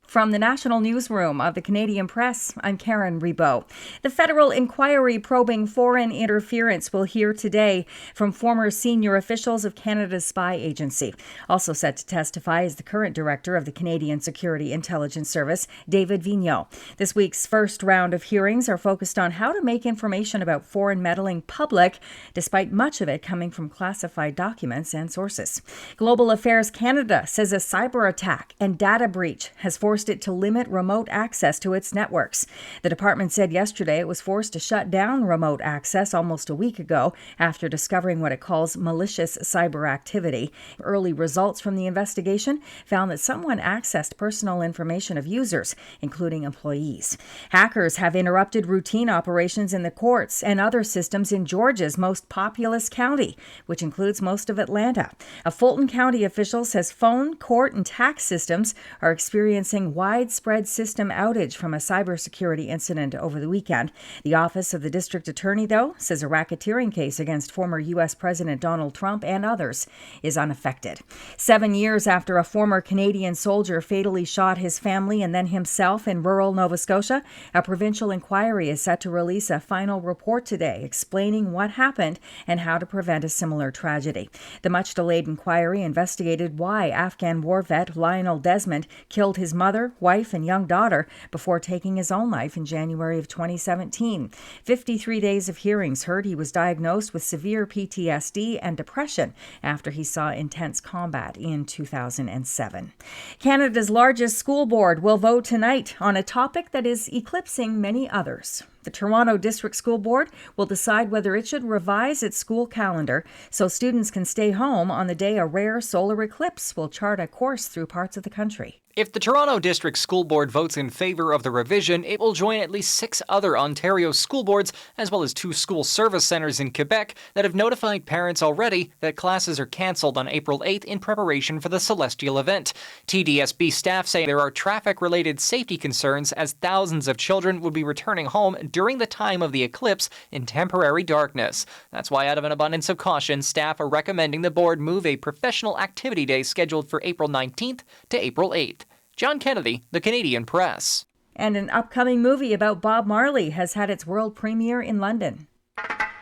From the National Newsroom of the Canadian Press, I'm Karen Rebow. The federal inquiry probing foreign interference will hear today from former senior officials of Canada's spy agency. Also set to testify is the current director of the Canadian Security Intelligence Service, David Vigneault. This week's first round of hearings are focused on how to make information about foreign meddling public, despite much of it coming from classified documents and sources. Global Affairs Canada says a cyber attack and data breach has forced it to limit remote access to its networks. The department said yesterday it was forced to shut down remote access almost a week ago after discovering what it calls malicious cyber activity. Early results from the investigation found that someone accessed personal information of users, including employees. Hackers have interrupted routine operations in the courts and other systems in Georgia's most populous county, which includes most of Atlanta. A Fulton County official says phone, court, and tax systems are experiencing widespread system outage from a cybersecurity incident over the weekend. The office of the district attorney, though, says a racketeering case against former U.S. President Donald Trump and others is unaffected. 7 years after a former Canadian soldier fatally shot his family and then himself in rural Nova Scotia, a provincial inquiry is set to release a final report today explaining what happened and how to prevent a similar tragedy. The much-delayed inquiry investigated why Afghan war vet Lionel Desmond killed his mother, wife, and young daughter before taking his own life in January of 2017. 53 days of hearings heard he was diagnosed with severe PTSD and depression after he saw intense combat in 2007. Canada's largest school board will vote tonight on a topic that is eclipsing many others. The Toronto District School Board will decide whether it should revise its school calendar so students can stay home on the day a rare solar eclipse will chart a course through parts of the country. If the Toronto District School Board votes in favor of the revision, it will join at least 6 other Ontario school boards, as well as 2 school service centres in Quebec that have notified parents already that classes are cancelled on April 8th in preparation for the celestial event. TDSB staff say there are traffic-related safety concerns as thousands of children would be returning home during the time of the eclipse in temporary darkness. That's why, out of an abundance of caution, staff are recommending the board move a professional activity day scheduled for April 19th to April 8th. John Kennedy, The Canadian Press. And an upcoming movie about Bob Marley has had its world premiere in London.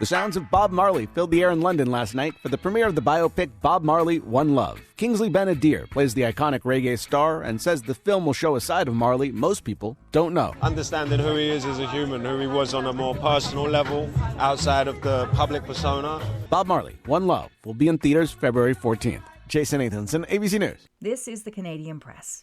The sounds of Bob Marley filled the air in London last night for the premiere of the biopic Bob Marley, One Love. Kingsley Ben-Adir plays the iconic reggae star and says the film will show a side of Marley most people don't know. Understanding who he is as a human, who he was on a more personal level outside of the public persona. Bob Marley, One Love will be in theaters February 14th. Jason Nathanson, ABC News. This is the Canadian Press.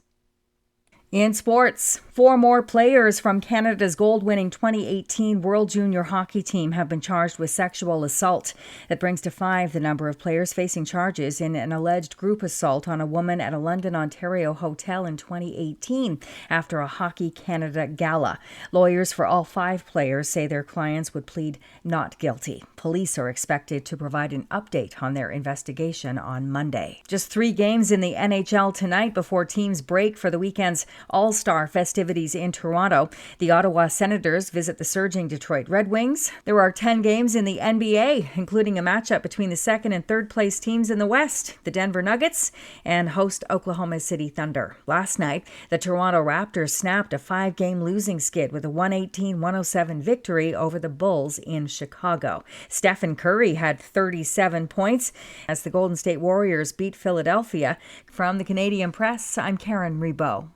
In sports, 4 more players from Canada's gold-winning 2018 World Junior Hockey team have been charged with sexual assault. That brings to 5 the number of players facing charges in an alleged group assault on a woman at a London, Ontario hotel in 2018 after a Hockey Canada gala. Lawyers for all 5 players say their clients would plead not guilty. Police are expected to provide an update on their investigation on Monday. Just 3 games in the NHL tonight before teams break for the weekend's All-Star festivities in Toronto. The Ottawa Senators visit the surging Detroit Red Wings. There are 10 games in the NBA, including a matchup between the 2nd and 3rd place teams in the West, the Denver Nuggets and host Oklahoma City Thunder. Last night, the Toronto Raptors snapped a 5-game losing skid with a 118-107 victory over the Bulls in Chicago. Stephen Curry had 37 points as the Golden State Warriors beat Philadelphia. From the Canadian Press, I'm Karen Rebow.